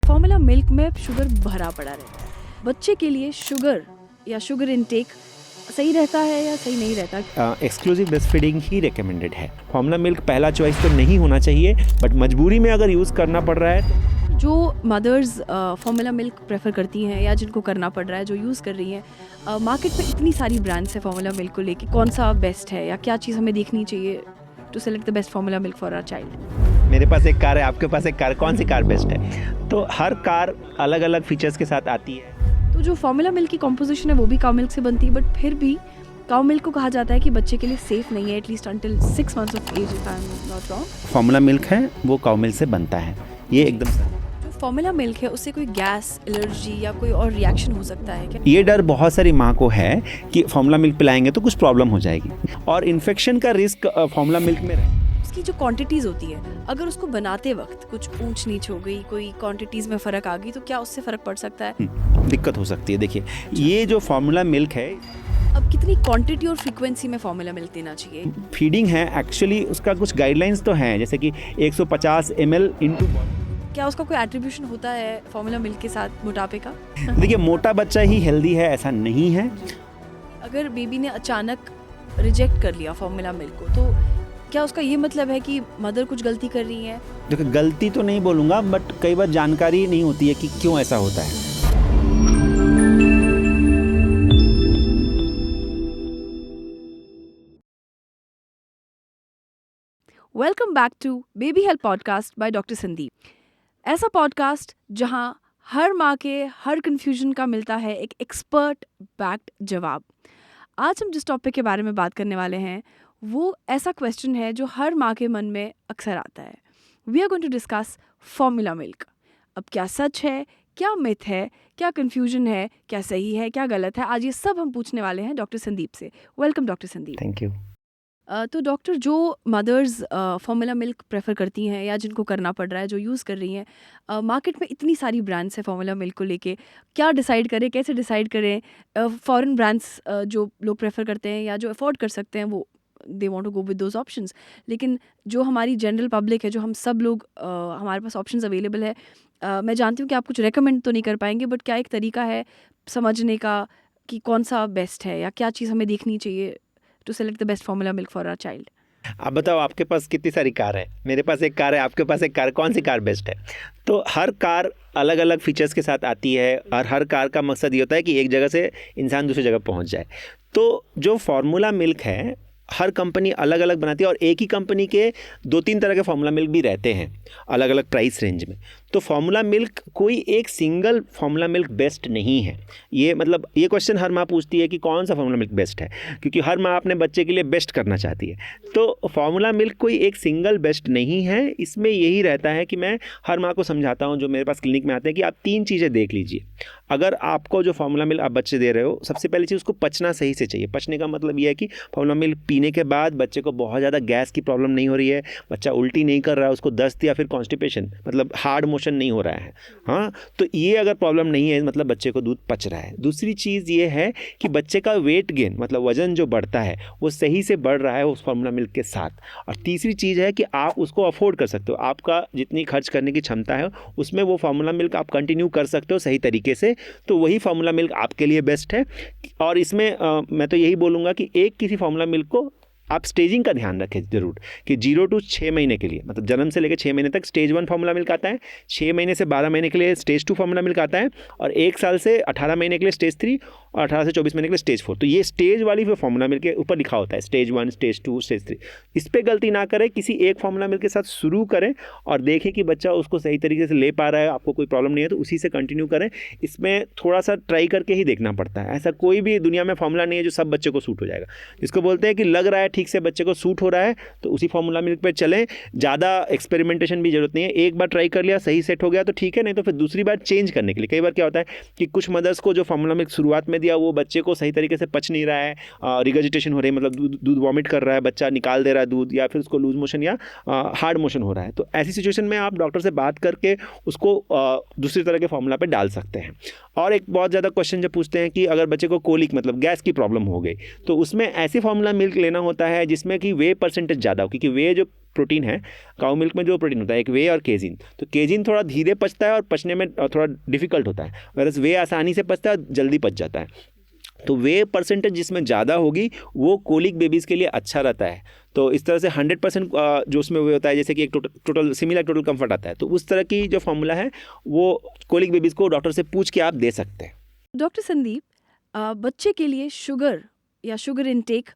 Formula milk में sugar भरा पड़ा रहता है। बच्चे के लिए शुगर या शुगर इनटेक सही रहता है या सही नहीं रहता? एक्सक्लूसिव ब्रेस्ट फीडिंग ही रिकमेंडेड है। फॉर्मूला मिल्क पहला चॉइस तो नहीं होना चाहिए, बट मजबूरी में अगर यूज़ करना पड़ रहा है। जो मदर्स फॉर्मूला मिल्क प्रेफर करती हैं या जिनको करना पड़ रहा है, जो यूज़ कर रही हैं, मार्केट में इतनी सारी ब्रांड्स है फॉर्मूला मिल्क को लेके, कौन सा बेस्ट है या क्या चीज़ हमें देखनी चाहिए to select the best formula milk for our child? मेरे पास एक कार है, आपके पास एक कार, कौन सी कार बेस्ट है? तो हर कार अलग अलग फीचर्स के साथ आती है। तो जो फॉर्मूला मिल्क की कॉम्पोजिशन है वो भी काउ मिल्क से बनती है, बट फिर भी काउ मिल्क को कहा जाता है कि बच्चे के लिए सेफ नहीं है, at least until 6 months of age, if I am not wrong. Formula milk है वो काउ मिल्क से बनता है, ये एकदम सही। जो फॉर्मूला मिल्क है उससे कोई गैस, एलर्जी या कोई और रिएक्शन हो सकता है क्या? ये डर बहुत सारी माँ को है कि फॉर्मूला मिल्क पिलाएंगे तो कुछ प्रॉब्लम हो जाएगी, और इन्फेक्शन का रिस्क फॉर्मूला मिल्क में है। उसकी जो क्वांटिटीज़ होती है, अगर उसको बनाते वक्त कुछ ऊंच नीच हो गई, कोई क्वांटिटीज़ में फ़र्क आ गई, तो क्या उससे फ़र्क पड़ सकता है? दिक्कत हो सकती है। देखिए, ये जो फॉर्मूला मिल्क है, अब कितनी क्वांटिटी और फ्रीक्वेंसी में फॉर्मूला मिल्क देना चाहिए? फीडिंग है एक्चुअली, उसका कुछ गाइडलाइंस तो हैं, जैसे कि 150 ml इंटू। क्या उसका कोई एट्रीब्यूशन होता है फॉर्मूला मिल्क के साथ मोटापे का? देखिए, मोटा बच्चा ही हेल्दी है ऐसा नहीं है। अगर बेबी ने अचानक रिजेक्ट कर लिया फॉर्मूला मिल्क को, तो क्या उसका ये मतलब है कि मदर कुछ गलती कर रही है? देखिए, गलती तो नहीं बोलूँगा, बट कई बार जानकारी नहीं होती है कि क्यों ऐसा होता है। Welcome back to baby health podcast by doctor Sandeep. ऐसा पॉडकास्ट जहां हर माँ के हर कंफ्यूजन का मिलता है एक एक्सपर्ट बैक्ड जवाब। आज हम जिस टॉपिक के बारे में बात करने वाले हैं वो ऐसा क्वेश्चन है जो हर माँ के मन में अक्सर आता है। We are going to discuss formula milk. अब क्या सच है, क्या मिथ है, क्या कन्फ्यूजन है, क्या सही है, क्या गलत है, आज ये सब हम पूछने वाले हैं डॉक्टर संदीप से। Welcome doctor Sandeep. Thank you. तो डॉक्टर, जो मदर्स फॉर्मूला मिल्क प्रेफर करती हैं या जिनको करना पड़ रहा है, जो यूज़ कर रही हैं, मार्केट में इतनी सारी ब्रांड्स हैं फॉर्मूला मिल्क को लेके, क्या डिसाइड करें, कैसे डिसाइड करें? फॉरेन ब्रांड्स जो लोग प्रेफर करते हैं या जो अफोर्ड कर सकते हैं वो they want to go with those options, लेकिन जो हमारी जनरल पब्लिक है, जो हम सब लोग, हमारे पास ऑप्शंस अवेलेबल है। मैं जानती हूँ कि आप कुछ रेकमेंड तो नहीं कर पाएंगे, बट क्या एक तरीका है समझने का कि कौन सा बेस्ट है या क्या चीज़ हमें देखनी चाहिए to select the best formula milk for our child? आप बताओ, आपके पास कितनी सारी कार है? मेरे पास एक कार है, आपके पास एक कार है, कौन सी कार बेस्ट है? तो हर कार अलग अलग फीचर्स के साथ आती है, और हर कार का मकसद ये होता है कि एक जगह से इंसान दूसरी जगह पहुंच जाए। तो जो फार्मूला मिल्क है, हर कंपनी अलग अलग बनाती है, और एक ही कंपनी के 2-3 तरह के फार्मूला मिल्क भी रहते हैं अलग अलग प्राइस रेंज में। तो फार्मूला मिल्क, कोई एक सिंगल फार्मूला मिल्क बेस्ट नहीं है। ये मतलब ये क्वेश्चन हर माँ पूछती है कि कौन सा फार्मूला मिल्क बेस्ट है, क्योंकि हर माँ अपने बच्चे के लिए बेस्ट करना चाहती है। तो फार्मूला मिल्क कोई एक सिंगल बेस्ट नहीं है। इसमें यही रहता है कि मैं हर माँ को समझाता हूँ जो मेरे पास क्लिनिक में आते हैं कि आप 3 चीज़ें देख लीजिए। अगर आपको जो फार्मूला मिल्क आप बच्चे दे रहे हो, सबसे पहली चीज़ उसको पचना सही से चाहिए। पचने का मतलब ये है कि फार्मूला मिल्क पीने के बाद बच्चे को बहुत ज़्यादा गैस की प्रॉब्लम नहीं हो रही है, बच्चा उल्टी नहीं कर रहा है, उसको दस्त या फिर कॉन्स्टिपेशन मतलब हार्ड मोशन नहीं हो रहा है। हाँ, तो ये अगर प्रॉब्लम नहीं है मतलब बच्चे को दूध पच रहा है। दूसरी चीज़ ये है कि बच्चे का वेट गेन मतलब वज़न जो बढ़ता है वो सही से बढ़ रहा है उस फार्मूला मिल्क के साथ। और तीसरी चीज़ है कि आप उसको अफोर्ड कर सकते हो, आपका जितनी खर्च करने की क्षमता है उसमें वो फार्मूला मिल्क आप कंटिन्यू कर सकते हो सही तरीके से, तो वही फार्मूला मिल्क आपके लिए बेस्ट है। और इसमें मैं तो यही बोलूँगा कि एक किसी फार्मूला मिल्क को आप स्टेजिंग का ध्यान रखें ज़रूर कि 0 to 6 महीने के लिए, मतलब जन्म से लेकर 6 महीने तक स्टेज 1 फार्मूला मिल्क आता है, 6 महीने से 12 महीने के लिए स्टेज 2 फार्मूला मिल्क आता है, और 1 साल से 18 महीने के लिए स्टेज 3, और 18 से 24 महीने के लिए स्टेज 4। तो ये स्टेज वाली फार्मूला मिल्क के ऊपर लिखा होता है स्टेज 1, स्टेज 2, स्टेज 3। इस पर गलती ना करें, किसी एक फार्मूला मिल्क के साथ शुरू करें और देखें कि बच्चा उसको सही तरीके से ले पा रहा है, आपको कोई प्रॉब्लम नहीं है तो उसी से कंटिन्यू करें। इसमें थोड़ा सा ट्राई करके ही देखना पड़ता है। ऐसा कोई भी दुनिया में फार्मूला नहीं है जो सब बच्चे को सूट हो जाएगा। जिसको बोलते हैं कि लग रहा है ठीक से बच्चे को सूट हो रहा है तो उसी फार्मूला मिल्क पे चलें। ज़्यादा एक्सपेरिमेंटेशन भी जरूरत नहीं है। एक बार ट्राई कर लिया, सही सेट हो गया तो ठीक है, नहीं तो फिर दूसरी बार चेंज करने के लिए। कई बार क्या होता है कि कुछ मदर्स को जो फार्मूला मिल्क शुरुआत में दिया वो बच्चे को सही तरीके से पच नहीं रहा है, रिगर्जिटेशन हो रही है, मतलब दूध वॉमिट कर रहा है, बच्चा निकाल दे रहा है दूध, या फिर उसको लूज मोशन या हार्ड मोशन हो रहा है। तो ऐसी सिचुएशन में आप डॉक्टर से बात करके उसको दूसरी तरह के फार्मूला पे डाल सकते हैं। और एक बहुत ज़्यादा क्वेश्चन जो पूछते हैं कि अगर बच्चे को कोलिक मतलब गैस की प्रॉब्लम हो गई तो उसमें ऐसी फार्मूला मिल्क लेना होता होता है जिसमें कि वे परसेंटेज ज़्यादा हो, क्योंकि वे जो प्रोटीन है, काउ मिल्क में जो प्रोटीन होता है, एक वे और केजिन, तो केजिन थोड़ा धीरे पचता है और पचने में थोड़ा डिफिकल्ट होता है, वैसे वे आसानी से पचता है और जल्दी पच जाता है। तो वे परसेंटेज जिसमें ज़्यादा होगी वो कोलिक बेबीज़ के लिए अच्छा रहता है। तो इस तरह से 100% जो उसमें वे होता है, जैसे कि एक टोटल सिमिलर टोटल कंफर्ट आता है, तो उस तरह की जो फॉर्मूला है वो कोलिक बेबीज़ को डॉक्टर से पूछ के आप दे सकते हैं। डॉक्टर संदीप, बच्चे के लिए शुगर या शुगर इनटेक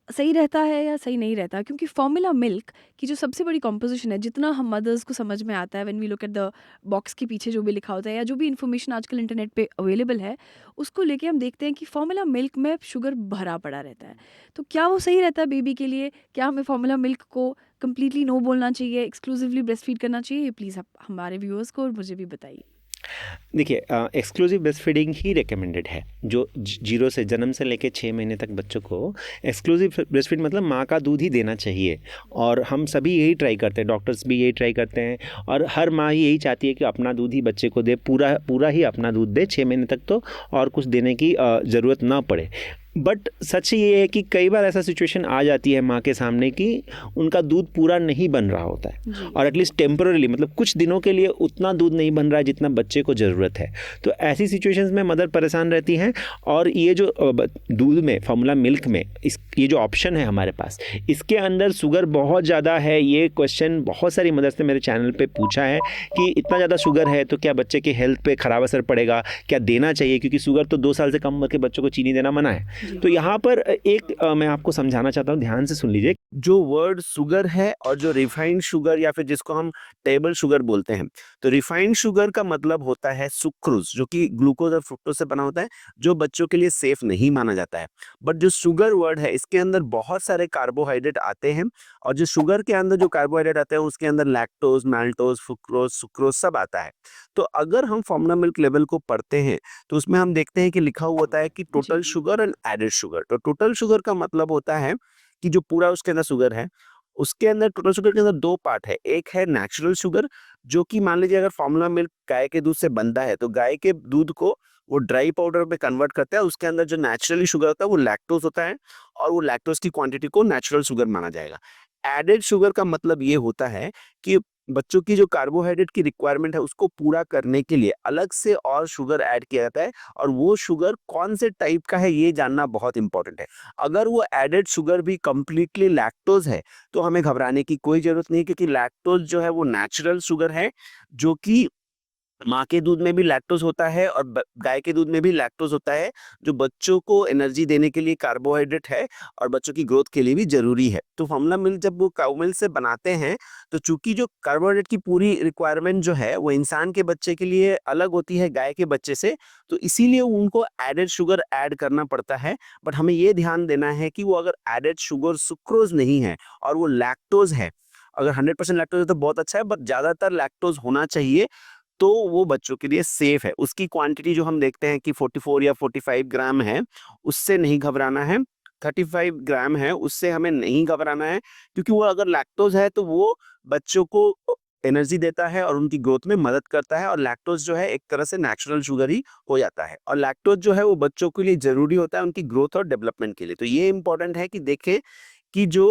सही रहता है या सही नहीं रहता? क्योंकि फॉर्मूला मिल्क की जो सबसे बड़ी कॉम्पोजिशन है, जितना हम मदर्स को समझ में आता है when we look at the box के पीछे जो भी लिखा होता है या जो भी इन्फॉर्मेशन आजकल इंटरनेट पे अवेलेबल है, उसको लेके हम देखते हैं कि फॉर्मूला मिल्क में शुगर भरा पड़ा रहता है। तो क्या वो सही रहता है बेबी के लिए? क्या हमें फॉर्मूला मिल्क को कंप्लीटली नो बोलना चाहिए, एक्सक्लूसिवली ब्रेस्ट फीड करना चाहिए? ये प्लीज़ आप हमारे व्यूअर्स को और मुझे भी बताइए। देखिए, एक्सक्लूसिव ब्रेस्ट फीडिंग ही रिकमेंडेड है। जो जीरो से जन्म से लेके 6 महीने तक बच्चों को एक्सक्लूसिव ब्रेस्ट फीड मतलब माँ का दूध ही देना चाहिए, और हम सभी यही ट्राई करते हैं, डॉक्टर्स भी यही ट्राई करते हैं, और हर माँ ही यही चाहती है कि अपना दूध ही बच्चे को दे, पूरा पूरा ही अपना दूध दे 6 महीने तक, तो और कुछ देने की ज़रूरत ना पड़े। बट सच ये है कि कई बार ऐसा सिचुएशन आ जाती है माँ के सामने कि उनका दूध पूरा नहीं बन रहा होता है, और एटलीस्ट टेम्पररीली, मतलब कुछ दिनों के लिए उतना दूध नहीं बन रहा है जितना बच्चे को ज़रूरत है। तो ऐसी सिचुएशंस में मदर परेशान रहती हैं, और ये जो दूध में, फॉर्मूला मिल्क में, ये जो ऑप्शन है हमारे पास, इसके अंदर शुगर बहुत ज़्यादा है। ये क्वेश्चन बहुत सारी मदर्स ने मेरे चैनल पर पूछा है कि इतना ज़्यादा शुगर है तो क्या बच्चे के हेल्थ पर ख़राब असर पड़ेगा, क्या देना चाहिए, क्योंकि शुगर तो 2 साल से कम उम्र के बच्चों को चीनी देना मना है। तो यहाँ पर एक मैं आपको समझाना चाहता हूँ, ध्यान से सुन लीजिए। जो वर्ड शुगर है और जो रिफाइंड शुगर या फिर जिसको हम टेबल शुगर बोलते हैं, तो रिफाइंड शुगर का मतलब होता है सुक्रोज, जो कि ग्लूकोज और फ्रुक्टोज से बना होता है, जो बच्चों के लिए सेफ नहीं माना जाता है। बट जो शुगर वर्ड है, इसके अंदर बहुत सारे कार्बोहाइड्रेट आते हैं, और जो शुगर के अंदर जो कार्बोहाइड्रेट आते हैं उसके अंदर लैक्टोज, माल्टोज, फ्रुक्टोज, सुक्रोज सब आता है। तो अगर हम फॉर्मूला मिल्क लेवल को पढ़ते हैं तो उसमें हम देखते हैं कि लिखा हुआ होता है कि total sugar and added sugar. तो टोटल शुगर का मतलब होता है कि जो पूरा उसके अंदर शुगर है, उसके अंदर टोटल शुगर के अंदर 2 पार्ट है। एक है नेचुरल शुगर, जो कि मान लीजिए अगर फॉर्मूला मिल्क गाय के दूध से बनता है तो गाय के दूध को वो ड्राई पाउडर में कन्वर्ट करता है, उसके अंदर जो नेचुरली शुगर होता है वो लैक्टोज होता है, और वो लैक्टोज की क्वांटिटी को नेचुरल शुगर माना जाएगा। एडेड शुगर का मतलब ये होता है कि बच्चों की जो कार्बोहाइड्रेट की रिक्वायरमेंट है उसको पूरा करने के लिए अलग से और शुगर ऐड किया जाता है, और वो शुगर कौन से टाइप का है ये जानना बहुत इंपॉर्टेंट है। अगर वो एडेड शुगर भी कंप्लीटली लैक्टोज है तो हमें घबराने की कोई जरूरत नहीं, क्योंकि लैक्टोज जो है वो नेचुरल शुगर है, जो कि माँ के दूध में भी लैक्टोज होता है और गाय के दूध में भी लैक्टोज होता है, जो बच्चों को एनर्जी देने के लिए कार्बोहाइड्रेट है और बच्चों की ग्रोथ के लिए भी जरूरी है। तो फॉर्मूला मिल्क जब वो काउ मिल्क से बनाते हैं तो चूंकि जो कार्बोहाइड्रेट की पूरी रिक्वायरमेंट जो है वो इंसान के बच्चे के लिए अलग होती है गाय के बच्चे से, तो इसीलिए उनको एडेड शुगर ऐड करना पड़ता है। बट हमें ये ध्यान देना है कि वो अगर एडेड शुगर सुक्रोज नहीं है और वो लैक्टोज है, अगर 100% लैक्टोज है तो बहुत अच्छा है, बट ज्यादातर लैक्टोज होना चाहिए, तो वो बच्चों के लिए सेफ है। उसकी क्वांटिटी जो हम देखते हैं कि 44 या 45 ग्राम है, उससे नहीं घबराना है। 35 ग्राम है, उससे हमें नहीं घबराना है, क्योंकि वो अगर लैक्टोज है तो वो बच्चों को एनर्जी देता है और उनकी ग्रोथ में मदद करता है, और लैक्टोज जो है एक तरह से नेचुरल शुगर ही हो जाता है, और लैक्टोज जो है वो बच्चों के लिए जरूरी होता है उनकी ग्रोथ और डेवलपमेंट के लिए। तो ये इंपॉर्टेंट है कि देखें कि जो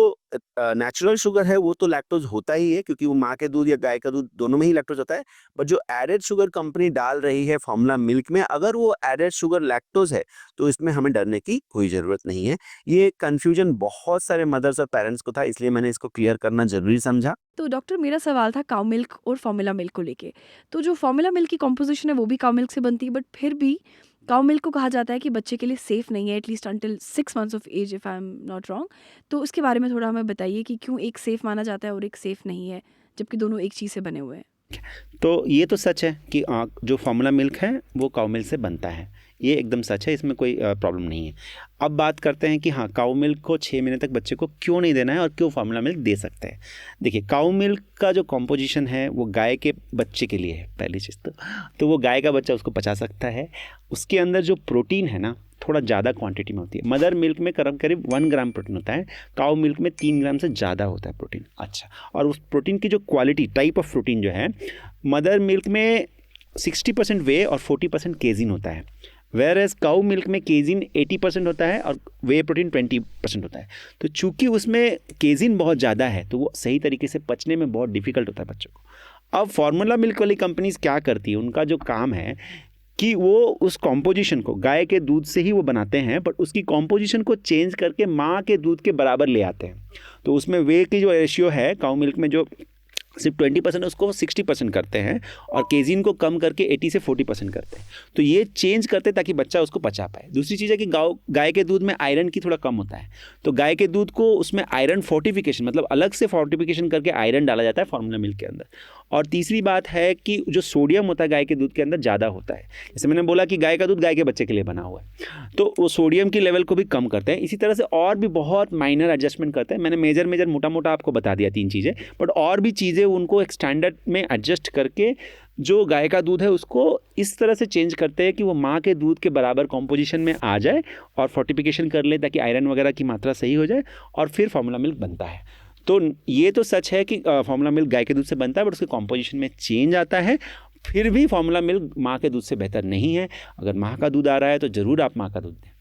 नेचुरल शुगर है वो तो लैक्टोज होता ही है, क्योंकि वो माँ के दूध या गाय का दूध दोनों में ही लैक्टोज होता है। बट जो एडेड शुगर कंपनी डाल रही है फॉर्मूला मिल्क में, अगर वो एडेड शुगर लैक्टोज है तो इसमें हमें डरने की कोई जरूरत नहीं है। ये कंफ्यूजन बहुत सारे मदर्स और पेरेंट्स को था, इसलिए मैंने इसको क्लियर करना जरूरी समझा। तो डॉक्टर, मेरा सवाल था काउ मिल्क और फॉर्मूला मिल्क को लेके। तो जो फॉर्मूला मिल्क की कॉम्पोजिशन है वो भी काउ मिल्क से बनती है, बट फिर भी काउ मिल्क को कहा जाता है कि बच्चे के लिए सेफ़ नहीं है, at least until 6 months of age, if I am not wrong. तो उसके बारे में थोड़ा हमें बताइए कि क्यों एक सेफ़ माना जाता है और एक सेफ़ नहीं है, जबकि दोनों एक चीज़ से बने हुए हैं? तो ये तो सच है कि जो फार्मूला मिल्क है वो काउ मिल्क से बनता है, ये एकदम सच है, इसमें कोई प्रॉब्लम नहीं है। अब बात करते हैं कि हाँ, काउ मिल्क को 6 महीने तक बच्चे को क्यों नहीं देना है और क्यों फार्मूला मिल्क दे सकते हैं। देखिए, काउ मिल्क का जो कॉम्पोजिशन है वो गाय के बच्चे के लिए है, पहली चीज़ तो वो गाय का बच्चा उसको पचा सकता है। उसके अंदर जो प्रोटीन है ना, थोड़ा ज़्यादा क्वांटिटी में होती है। मदर मिल्क में करीब करीब 1 ग्राम प्रोटीन होता है, काउ मिल्क में 3 ग्राम से ज़्यादा होता है प्रोटीन। अच्छा, और उस प्रोटीन की जो क्वालिटी, टाइप ऑफ प्रोटीन जो है, मदर मिल्क में 60% वे और 40% केजिन होता है। वेयर एज काउ मिल्क में केजिन 80% होता है और वे प्रोटीन 20% होता है। तो चूंकि उसमें केजिन बहुत ज़्यादा है तो वो सही तरीके से पचने में बहुत डिफिकल्ट होता है बच्चों को। अब फार्मूला मिल्क वाली कंपनीज क्या करती है, उनका जो काम है कि वो उस कॉम्पोजिशन को गाय के दूध से ही वो बनाते हैं, बट उसकी कॉम्पोजिशन को चेंज करके माँ के दूध के बराबर ले आते हैं। तो उसमें वे की जो रेशियो है काउ मिल्क में जो सिर्फ 20% उसको 60% करते हैं और केजिन को कम करके 80 से 40% करते हैं। तो ये चेंज करते हैं ताकि बच्चा उसको पचा पाए। दूसरी चीज़ है कि गाय के दूध में आयरन की थोड़ा कम होता है, तो गाय के दूध को उसमें आयरन फोर्टिफिकेशन मतलब अलग से फोर्टिफिकेशन करके आयरन डाला जाता है फार्मूला मिल्क के अंदर। और तीसरी बात है कि जो सोडियम होता है गाय के दूध के अंदर ज़्यादा होता है। जैसे मैंने बोला कि गाय का दूध गाय के बच्चे के लिए बना हुआ है, तो वो सोडियम की लेवल को भी कम करते हैं। इसी तरह से और भी बहुत माइनर एडजस्टमेंट करते हैं। मैंने मेजर मोटा मोटा आपको बता दिया 3 चीज़ें, बट और भी चीज़ें उनको एक स्टैंडर्ड में एडजस्ट करके जो गाय का दूध है उसको इस तरह से चेंज करते हैं कि वो माँ के दूध के बराबर कॉम्पोजिशन में आ जाए और फोर्टिफिकेशन कर ले ताकि आयरन वगैरह की मात्रा सही हो जाए और फिर फार्मूला मिल्क बनता है। तो ये तो सच है कि फार्मूला मिल्क गाय के दूध से बनता है, बट उसके कॉम्पोजिशन में चेंज आता है। फिर भी फार्मूला मिल्क माँ के दूध से बेहतर नहीं है। अगर माँ का दूध आ रहा है तो ज़रूर आप माँ का दूध दें।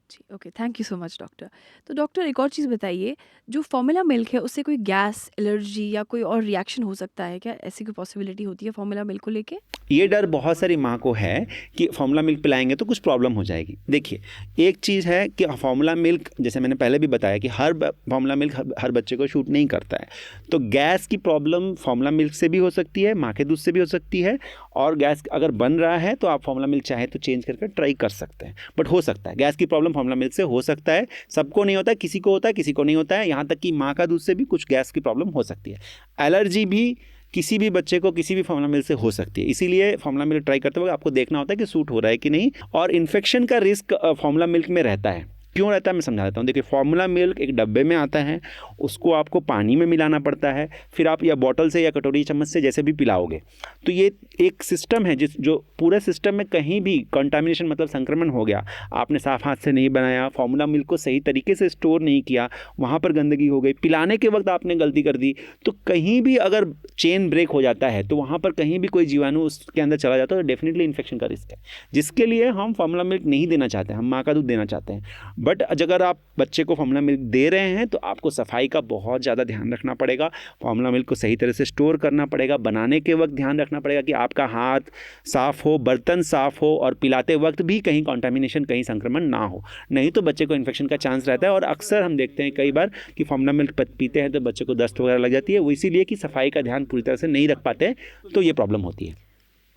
जी, okay, thank you so much doctor. तो डॉक्टर एक और चीज़ बताइए, जो फार्मूला मिल्क है उससे कोई गैस, एलर्जी या कोई और रिएक्शन हो सकता है क्या? ऐसी कोई पॉसिबिलिटी होती है फार्मूला मिल्क को लेके? ये डर बहुत सारी माँ को है कि फार्मूला मिल्क पिलाएंगे तो कुछ प्रॉब्लम हो जाएगी। देखिए, एक चीज़ है कि फार्मूला मिल्क, जैसे मैंने पहले भी बताया कि फार्मूला मिल्क हर बच्चे को शूट नहीं करता है। तो गैस की प्रॉब्लम फार्मूला मिल्क से भी हो सकती है, माँ के दूध से भी हो सकती है। और गैस अगर बन रहा है तो आप फार्मूला मिल्क चाहे तो चेंज करके ट्राई कर सकते हैं, बट हो सकता है गैस की प्रॉब्लम फार्मूला मिल्क से हो सकता है। सबको नहीं होता है, किसी को होता है, किसी को नहीं होता है। यहाँ तक कि माँ का दूध से भी कुछ गैस की प्रॉब्लम हो सकती है। एलर्जी भी किसी भी बच्चे को किसी भी फार्मूला मिल्क से हो सकती है। इसीलिए फार्मूला मिल्क ट्राई करते वक्त आपको देखना होता है कि सूट हो रहा है कि नहीं। और इन्फेक्शन का रिस्क फार्मूला मिल्क में रहता है। क्यों रहता है मैं समझा देता हूँ। देखिए, फार्मूला मिल्क एक डब्बे में आता है, उसको आपको पानी में मिलाना पड़ता है, फिर आप या बॉटल से या कटोरी चम्मच से जैसे भी पिलाओगे। तो ये एक सिस्टम है जो पूरे सिस्टम में कहीं भी कंटामिनेशन मतलब संक्रमण हो गया, आपने साफ हाथ से नहीं बनाया, फार्मूला मिल्क को सही तरीके से स्टोर नहीं किया, वहाँ पर गंदगी हो गई, पिलाने के वक्त आपने गलती कर दी, तो कहीं भी अगर चेन ब्रेक हो जाता है तो वहाँ पर कहीं भी कोई जीवाणु उसके अंदर चला जाता है तो डेफिनेटली इन्फेक्शन का रिस्क है, जिसके लिए हम फार्मूला मिल्क नहीं देना चाहते, हम माँ का दूध देना चाहते हैं। बट अगर आप बच्चे को फार्मूला मिल्क दे रहे हैं तो आपको सफाई का बहुत ज़्यादा ध्यान रखना पड़ेगा। फार्मूला मिल्क को सही तरह से स्टोर करना पड़ेगा। बनाने के वक्त ध्यान रखना पड़ेगा कि आपका हाथ साफ़ हो, बर्तन साफ़ हो और पिलाते वक्त भी कहीं कंटामिनेशन, कहीं संक्रमण ना हो, नहीं तो बच्चे को इन्फेक्शन का चांस रहता है। और अक्सर हम देखते हैं कई बार कि फार्मूला मिल्क पीते हैं तो बच्चे को दस्त वगैरह लग जाती है। वो इसीलिए कि सफाई का ध्यान पूरी तरह से नहीं रख पाते, तो ये प्रॉब्लम होती है।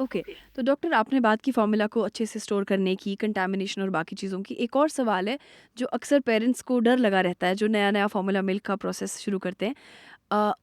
ओके, तो डॉक्टर आपने बात की फार्मूला को अच्छे से स्टोर करने की, कंटामिनेशन और बाकी चीज़ों की। एक और सवाल है जो अक्सर पेरेंट्स को डर लगा रहता है, जो नया फार्मूला मिल्क का प्रोसेस शुरू करते हैं,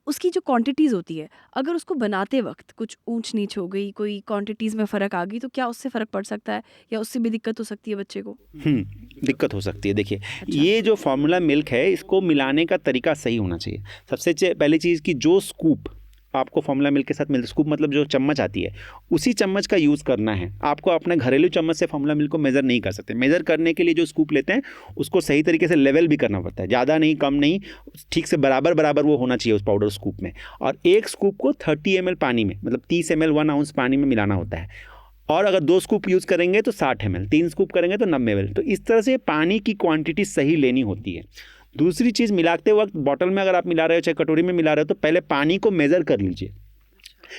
उसकी जो क्वांटिटीज़ होती है, अगर उसको बनाते वक्त कुछ ऊंच नीच हो गई, कोई क्वांटिटीज़ में फ़र्क आ गई, तो क्या उससे फ़र्क पड़ सकता है या उससे भी दिक्कत हो सकती है बच्चे को? दिक्कत हो सकती है। देखिए, ये जो फार्मूला मिल्क है इसको मिलाने का तरीका सही होना चाहिए। सबसे पहली चीज़ कि जो स्कूप आपको फार्मूला मिल्क के साथ मिलता है, स्कूप मतलब जो चम्मच आती है, उसी चम्मच का यूज़ करना है। आपको अपने घरेलू चम्मच से फार्मूला मिल्क को मेज़र नहीं कर सकते। मेज़र करने के लिए जो स्कूप लेते हैं उसको सही तरीके से लेवल भी करना पड़ता है, ज़्यादा नहीं, कम नहीं, ठीक से बराबर वो होना चाहिए उस पाउडर स्कूप में। और एक स्कूप को 30 ml पानी में, मतलब 30 ml 1 ounce पानी में मिलाना होता है। और अगर 2 स्कूप यूज़ करेंगे तो 60 ml, 3 स्कूप करेंगे तो 90 ml। तो इस तरह से पानी की क्वांटिटी सही लेनी होती है। दूसरी चीज़, मिलाते वक्त बॉटल में अगर आप मिला रहे हो चाहे कटोरी में मिला रहे हो तो पहले पानी को मेज़र कर लीजिए,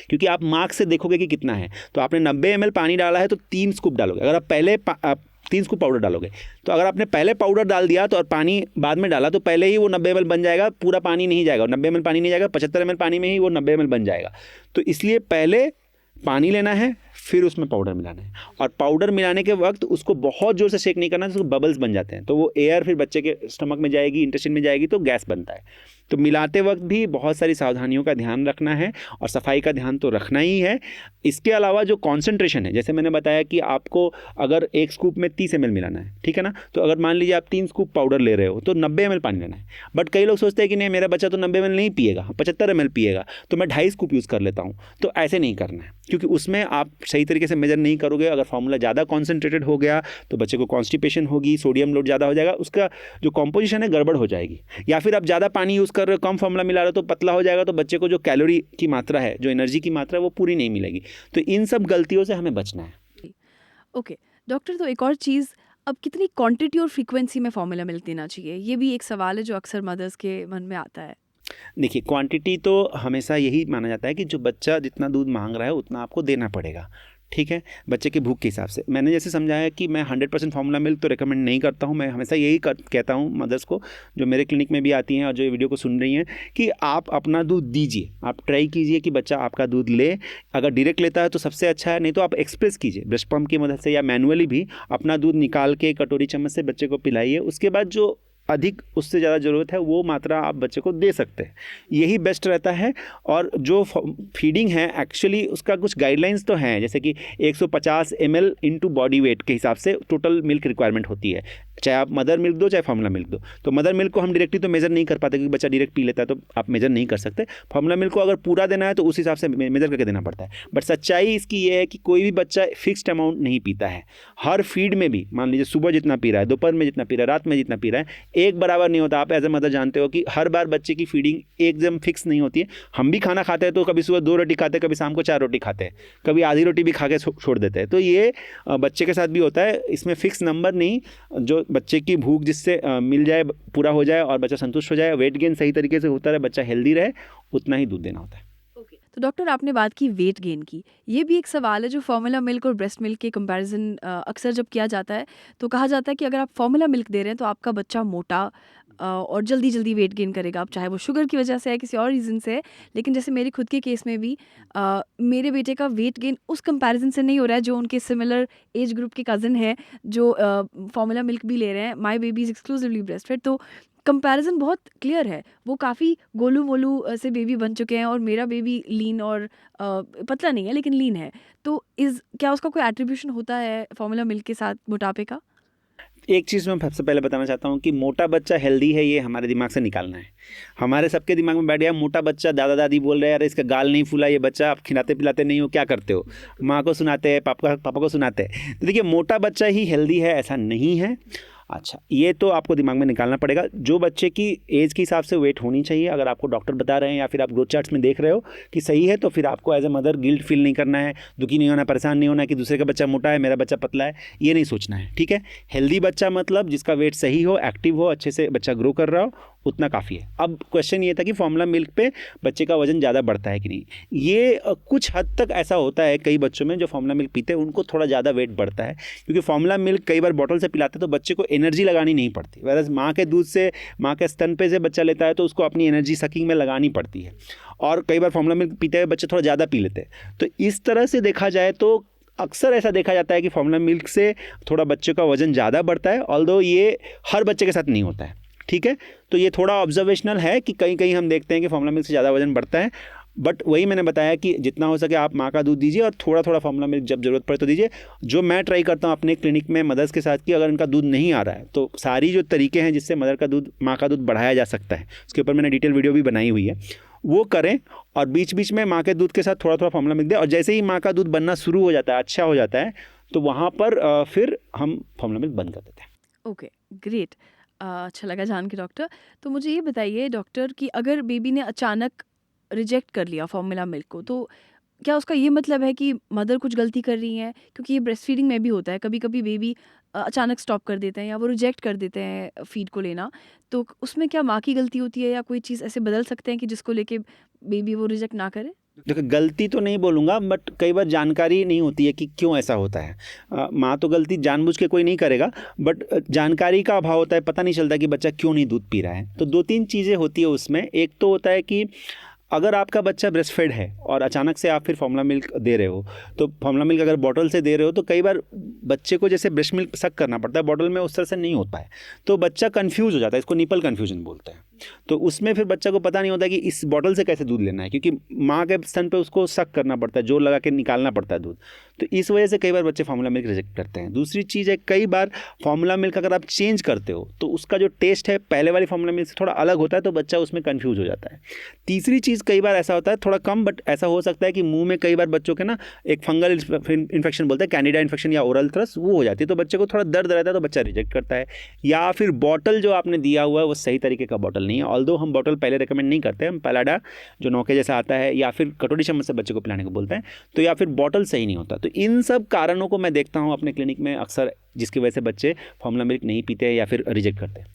क्योंकि आप मार्क से देखोगे कि कितना है। तो आपने 90 ml पानी डाला है तो 3 स्कूप डालोगे। अगर आप पहले 3 स्कूप पाउडर डालोगे, तो अगर आपने पहले पाउडर डाल दिया तो और पानी बाद में डाला तो पहले ही वो 90 ml बन जाएगा, पूरा पानी नहीं जाएगा। 90 ml पानी नहीं जाएगा, 75 ml पानी में ही वो 90 ml बन जाएगा। तो इसलिए पहले पानी लेना है, फिर उसमें पाउडर मिलाना है। और पाउडर मिलाने के वक्त उसको बहुत ज़ोर से शेक नहीं करना, तो बबल्स बन जाते हैं, तो वो एयर फिर बच्चे के स्टमक में जाएगी, इंटेस्टाइन में जाएगी, तो गैस बनता है। तो मिलाते वक्त भी बहुत सारी सावधानियों का ध्यान रखना है और सफाई का ध्यान तो रखना ही है। इसके अलावा जो कॉन्सेंट्रेशन है, जैसे मैंने बताया कि आपको अगर 1 स्कूप में 30 ml मिलाना है, ठीक है ना, तो अगर मान लीजिए आप 3 स्कूप पाउडर ले रहे हो तो 90 ml पानी लेना है। बट कई लोग सोचते हैं कि नहीं, मेरा बच्चा तो 90 ml नहीं पिएगा, 75 ml पिएगा, तो मैं 2.5 स्कूप यूज़ कर लेता हूँ। तो ऐसे नहीं करना है, क्योंकि उसमें आप सही तरीके से मेजर नहीं करोगे। अगर फार्मूला ज़्यादा कॉन्सेंट्रेटेड हो गया तो बच्चे को कॉन्स्टिपेशन होगी, सोडियम लोड ज़्यादा हो जाएगा, उसका जो कॉम्पोजिशन है गड़बड़ हो जाएगी। या फिर आप ज़्यादा पानी यूज़ कर रहे हो, कम फार्मूला मिला रहे हो तो पतला हो जाएगा, तो बच्चे को जो कैलोरी की मात्रा है, जो एनर्जी की मात्रा है, वो पूरी नहीं मिलेगी। तो इन सब गलतियों से हमें बचना है। ओके, डॉक्टर तो एक और चीज़, अब कितनी क्वांटिटी और फ्रीक्वेंसी में फॉर्मूला मिल्क देना चाहिए? ये भी एक सवाल है जो अक्सर मदर्स के मन में आता है। देखिए, क्वांटिटी तो हमेशा यही माना जाता है कि जो बच्चा जितना दूध मांग रहा है उतना आपको देना पड़ेगा, ठीक है, बच्चे की भूख के हिसाब से। मैंने जैसे समझाया कि मैं 100% फार्मूला मिल्क तो रिकमेंड नहीं करता हूँ। मैं हमेशा यही कहता हूँ मदर्स को, जो मेरे क्लिनिक में भी आती हैं और जो ये वीडियो को सुन रही हैं, कि आप अपना दूध दीजिए, आप ट्राई कीजिए कि बच्चा आपका दूध ले। अगर डायरेक्ट लेता है तो सबसे अच्छा है, नहीं तो आप एक्सप्रेस कीजिए, ब्रश पंप की मदद से या मैनुअली भी अपना दूध निकाल के कटोरी चम्मच से बच्चे को पिलाइए। उसके बाद जो अधिक उससे ज़्यादा ज़रूरत है वो मात्रा आप बच्चे को दे सकते हैं, यही बेस्ट रहता है। और जो फीडिंग है एक्चुअली उसका कुछ गाइडलाइंस तो हैं, जैसे कि 150 ml इनटू बॉडी वेट के हिसाब से टोटल मिल्क रिक्वायरमेंट होती है, चाहे आप मदर मिल्क दो चाहे फार्मूला मिल्क दो। तो मदर मिल्क को हम डायरेक्टली तो मेजर नहीं कर पाते क्योंकि बच्चा डायरेक्ट पी लेता है, तो आप मेजर नहीं कर सकते। फार्मूला मिल्क को अगर पूरा देना है तो उस हिसाब से मेजर करके देना पड़ता है। बट सच्चाई इसकी ये है कि कोई भी बच्चा फिक्स्ड अमाउंट नहीं पीता है। हर फीड में भी मान लीजिए सुबह जितना पी रहा है, दोपहर में जितना पी रहा है, रात में जितना पी रहा है, एक बराबर नहीं होता। आप एज ए मदर जानते हो कि हर बार बच्चे की फीडिंग एकदम फिक्स नहीं होती है। हम भी खाना खाते हैं तो कभी सुबह 2 रोटी खाते हैं, कभी शाम को 4 रोटी खाते हैं, कभी आधी रोटी भी खा के छोड़ देते हैं। तो ये बच्चे के साथ भी होता है, इसमें फिक्स नंबर नहीं, जो बच्चे की भूख जिससे मिल जाए, पूरा हो जाए और बच्चा संतुष्ट हो जाए, वेट गेन सही तरीके से होता रहे, बच्चा हेल्दी रहे, उतना ही दूध देना होता है। तो डॉक्टर आपने बात की वेट गेन की, ये भी एक सवाल है जो फार्मूला मिल्क और ब्रेस्ट मिल्क के कंपैरिजन अक्सर जब किया जाता है तो कहा जाता है कि अगर आप फार्मूला मिल्क दे रहे हैं तो आपका बच्चा मोटा और जल्दी जल्दी वेट गेन करेगा। अब चाहे वो शुगर की वजह से है, किसी और रीज़न से है, लेकिन जैसे मेरे खुद के केस में भी मेरे बेटे का वेट गेन उस कंपैरिजन से नहीं हो रहा है जो उनके सिमिलर एज ग्रुप के कज़न है जो फार्मूला मिल्क भी ले रहे हैं। My baby is exclusively breast fed, तो कंपैरिजन बहुत क्लियर है। वो काफ़ी गोलू मोलू से बेबी बन चुके हैं और मेरा बेबी लीन और पतला नहीं है लेकिन लीन है। तो क्या उसका कोई एट्रीब्यूशन होता है फार्मूला मिल्क के साथ मोटापे का? एक चीज़ मैं सबसे पहले बताना चाहता हूँ कि मोटा बच्चा हेल्दी है ये हमारे दिमाग से निकालना है। हमारे सबके दिमाग में बैठ गया मोटा बच्चा, दादा दादी बोल रहे हैं अरे इसका गाल नहीं फूला, ये बच्चा आप खिलाते पिलाते नहीं हो, क्या करते हो, माँ को सुनाते हैं, पापा को सुनाते हैं। तो देखिए, मोटा बच्चा ही हेल्दी है ऐसा नहीं है। अच्छा, ये तो आपको दिमाग में निकालना पड़ेगा। जो बच्चे की एज के हिसाब से वेट होनी चाहिए, अगर आपको डॉक्टर बता रहे हैं या फिर आप ग्रोथ चार्ट्स में देख रहे हो कि सही है, तो फिर आपको as a mother guilt feel नहीं करना है, दुखी नहीं होना, परेशान नहीं होना कि दूसरे का बच्चा मोटा है मेरा बच्चा पतला है, ये नहीं सोचना है, ठीक है। हेल्दी बच्चा मतलब जिसका वेट सही हो, एक्टिव हो, अच्छे से बच्चा ग्रो कर रहा हो, उतना काफ़ी है। अब क्वेश्चन ये था कि फार्मूला मिल्क पे बच्चे का वजन ज़्यादा बढ़ता है कि नहीं। ये कुछ हद तक ऐसा होता है, कई बच्चों में जो फार्मूला मिल्क पीते हैं उनको थोड़ा ज़्यादा वेट बढ़ता है, क्योंकि फार्मूला मिल्क कई बार बॉटल से पिलाते तो बच्चे को एनर्जी लगानी नहीं पड़ती। वैसे माँ के दूध से, माँ के स्तन पे से बच्चा लेता है तो उसको अपनी एनर्जी सकिंग में लगानी पड़ती है, और कई बार फार्मूला मिल्क पीते हैं बच्चे थोड़ा ज़्यादा पी लेते हैं। तो इस तरह से देखा जाए तो अक्सर ऐसा देखा जाता है कि फार्मूला मिल्क से थोड़ा बच्चे का वजन ज़्यादा बढ़ता है, ऑल्दो ये हर बच्चे के साथ नहीं होता है, ठीक है। तो ये थोड़ा ऑब्जर्वेशनल है कि कहीं कहीं हम देखते हैं कि फार्मूला मिल्क से ज़्यादा वजन बढ़ता है। बट वही मैंने बताया कि जितना हो सके आप माँ का दूध दीजिए और थोड़ा थोड़ा फार्मूला मिल्क जब ज़रूरत पड़े तो दीजिए। जो मैं ट्राई करता हूँ अपने क्लिनिक में मदर्स के साथ कि अगर इनका दूध नहीं आ रहा है तो सारी जो तरीके हैं जिससे मदर का दूध, माँ का दूध बढ़ाया जा सकता है, उसके ऊपर मैंने डिटेल वीडियो भी बनाई हुई है, वो करें। और बीच बीच में माँ के दूध के साथ थोड़ा थोड़ा फार्मूला मिल्क दें, और जैसे ही माँ का दूध बनना शुरू हो जाता है, अच्छा हो जाता है, तो वहाँ पर फिर हम फार्मूला मिल्क बंद कर देते हैं। Okay, great. अच्छा लगा जान के डॉक्टर। तो मुझे ये बताइए डॉक्टर कि अगर बेबी ने अचानक रिजेक्ट कर लिया फार्मूला मिल्क को, तो क्या उसका ये मतलब है कि मदर कुछ गलती कर रही है? क्योंकि ये ब्रेस्ट फीडिंग में भी होता है, कभी कभी बेबी अचानक स्टॉप कर देते हैं या वो रिजेक्ट कर देते हैं फीड को लेना, तो उसमें क्या माँ की गलती होती है या कोई चीज़ ऐसे बदल सकते हैं कि जिसको लेके बेबी वो रिजेक्ट ना करे? देखो, गलती तो नहीं बोलूँगा, बट कई बार जानकारी नहीं होती है कि क्यों ऐसा होता है। माँ तो गलती जानबूझ के कोई नहीं करेगा, बट जानकारी का अभाव होता है, पता नहीं चलता कि बच्चा क्यों नहीं दूध पी रहा है। तो 2-3 चीज़ें होती है उसमें। एक तो होता है कि अगर आपका बच्चा ब्रेस्ट फेड है और अचानक से आप फिर फार्मूला मिल्क दे रहे हो, तो फार्मूला मिल्क अगर बॉटल से दे रहे हो तो कई बार बच्चे को जैसे ब्रेस्ट मिल्क सक करना पड़ता है, बॉटल में उस तरह से नहीं होता है, तो बच्चा कंफ्यूज हो जाता है। इसको निपल कन्फ्यूजन बोलते हैं। तो उसमें फिर बच्चा को पता नहीं होता कि इस बॉटल से कैसे दूध लेना है, क्योंकि माँ के स्तन पे उसको सक करना पड़ता है, जोर लगा के निकालना पड़ता है दूध। तो इस वजह से कई बार बच्चे फार्मूला मिल्क रिजेक्ट करते हैं। दूसरी चीज़ है, कई बार फार्मूला मिल्क अगर आप चेंज करते हो तो उसका जो टेस्ट है पहले वाली फार्मूला मिल्क से थोड़ा अलग होता है, तो बच्चा उसमें कन्फ्यूज हो जाता है। तीसरी चीज़, कई बार ऐसा होता है, थोड़ा कम बट ऐसा हो सकता है कि मुंह में कई बार बच्चों के ना एक फंगल इन्फेक्शन बोलते हैं, कैंडिडा इन्फेक्शन या ओरल थ्रस, वो हो जाती है, तो बच्चे को थोड़ा दर्द रहता है, तो बच्चा रिजेक्ट करता है। या फिर बॉटल जो आपने दिया हुआ है वो सही तरीके का बॉटल नहीं नहीं है। ऑल्दो हम बॉटल पहले रिकमेंड नहीं करते, हम पलाडा जो नौके जैसा आता है या फिर कटोरी चम्मच से बच्चे को पिलाने को बोलते हैं, तो या फिर बॉटल सही नहीं होता। तो इन सब कारणों को मैं देखता हूँ अपने क्लिनिक में अक्सर, जिसकी वजह से बच्चे फॉर्मूला मिल्क नहीं पीते या फिर रिजेक्ट करते हैं।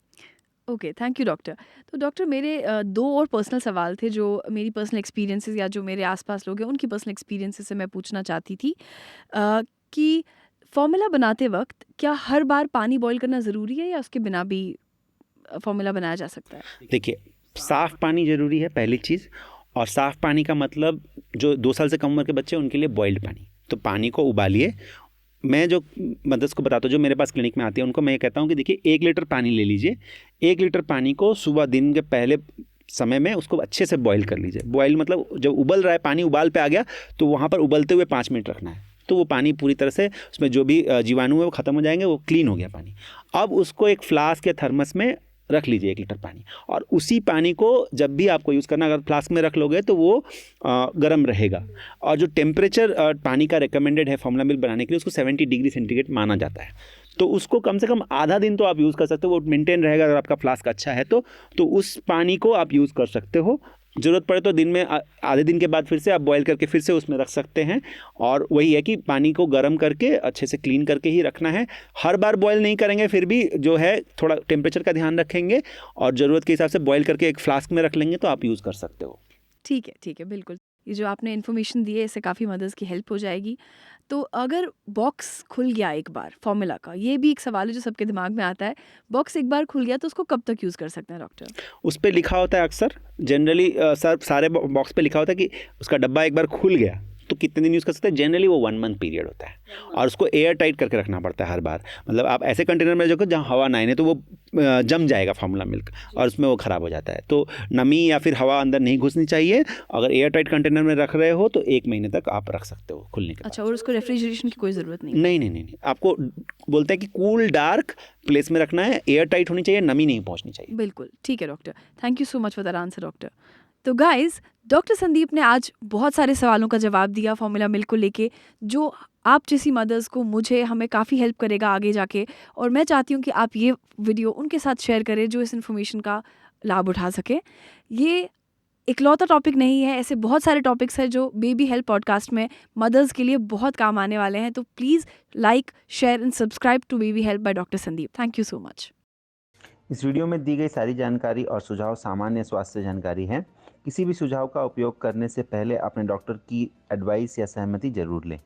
Okay, thank you doctor. तो डॉक्टर मेरे 2 और पर्सनल सवाल थे जो मेरी पर्सनल एक्सपीरियंसेस या जो मेरे आसपास लोग हैं उनकी पर्सनल एक्सपीरियंसेस से मैं पूछना चाहती थी कि फॉर्मूला बनाते वक्त क्या हर बार पानी बॉईल करना ज़रूरी है या उसके बिना भी फॉर्मूला बनाया जा सकता है? देखिए, साफ़ पानी ज़रूरी है पहली चीज़, और साफ़ पानी का मतलब जो 2 साल से कम उम्र के बच्चे हैं उनके लिए बॉइल्ड पानी। तो पानी को उबालिए। मैं जो मदर्स को बताता हूँ जो मेरे पास क्लिनिक में आती है उनको मैं ये कहता हूँ कि देखिए 1 लीटर पानी ले लीजिए, 1 लीटर पानी को सुबह दिन के पहले समय में उसको अच्छे से बॉईल कर लीजिए। बॉईल मतलब जब उबल रहा है, पानी उबाल पे आ गया तो वहाँ पर उबलते हुए 5 मिनट रखना है, तो वो पानी पूरी तरह से उसमें जो भी जीवाणु है वो ख़त्म हो जाएंगे, वो क्लीन हो गया पानी। अब उसको एक फ्लास्क या थर्मस में रख लीजिए 1 लीटर पानी, और उसी पानी को जब भी आपको यूज़ करना, अगर फ्लास्क में रख लोगे तो वो गर्म रहेगा। और जो टेम्परेचर पानी का रिकमेंडेड है फॉर्मूला मिल्क बनाने के लिए उसको 70 डिग्री सेंटीग्रेड माना जाता है। तो उसको कम से कम आधा दिन तो आप यूज़ कर सकते हो, वो मेंटेन रहेगा अगर आपका फ्लास्क अच्छा है तो उस पानी को आप यूज़ कर सकते हो। ज़रूरत पड़े तो दिन में आधे दिन के बाद फिर से आप बॉईल करके फिर से उसमें रख सकते हैं। और वही है कि पानी को गर्म करके अच्छे से क्लीन करके ही रखना है। हर बार बॉईल नहीं करेंगे, फिर भी जो है थोड़ा टेम्परेचर का ध्यान रखेंगे और ज़रूरत के हिसाब से बॉईल करके एक फ्लास्क में रख लेंगे तो आप यूज़ कर सकते हो। ठीक है, बिल्कुल। ये जो आपने इन्फॉर्मेशन दी है इससे काफ़ी मदर्स की हेल्प हो जाएगी। तो अगर बॉक्स खुल गया एक बार फॉर्मूला का, ये भी एक सवाल है जो सबके दिमाग में आता है, बॉक्स एक बार खुल गया तो उसको कब तक यूज़ कर सकते हैं डॉक्टर? उस पे लिखा होता है अक्सर, जनरली सारे बॉक्स पे लिखा होता है कि उसका डब्बा एक बार खुल गया तो कितने दिन यूज़ कर सकते हैं। जनरली वो 1 मंथ पीरियड होता है और उसको एयर टाइट करके रखना पड़ता है हर बार। मतलब आप ऐसे कंटेनर में रखो जहाँ हवा ना आए, नहीं तो वो जम जाएगा फॉर्मूला मिल्क और उसमें वो ख़राब हो जाता है। तो नमी या फिर हवा अंदर नहीं घुसनी चाहिए। अगर एयर टाइट कंटेनर में रख रहे हो तो 1 महीने तक आप रख सकते हो खुलने के बाद। अच्छा, और उसको रेफ्रिजरेशन की कोई ज़रूरत नहीं? नहीं, आपको बोलते हैं कि कूल डार्क प्लेस में रखना है, एयर टाइट होनी चाहिए, नमी नहीं पहुँचनी चाहिए। बिल्कुल, ठीक है doctor. Thank you so much for that answer doctor. तो गाइज़, डॉक्टर संदीप ने आज बहुत सारे सवालों का जवाब दिया फॉर्मूला मिल्क को लेके, जो आप जैसी मदर्स को, मुझे, हमें काफ़ी हेल्प करेगा आगे जाके। और मैं चाहती हूँ कि आप ये वीडियो उनके साथ शेयर करें जो इस इन्फॉर्मेशन का लाभ उठा सकें। ये इकलौता टॉपिक नहीं है, ऐसे बहुत सारे टॉपिक्स हैं जो बेबी हेल्प पॉडकास्ट में मदर्स के लिए बहुत काम आने वाले हैं। तो please like, share and subscribe to baby help by doctor Sandeep. Thank you so much. इस वीडियो में दी गई सारी जानकारी और सुझाव सामान्य स्वास्थ्य जानकारी है। किसी भी सुझाव का उपयोग करने से पहले अपने डॉक्टर की एडवाइस या सहमति जरूर लें।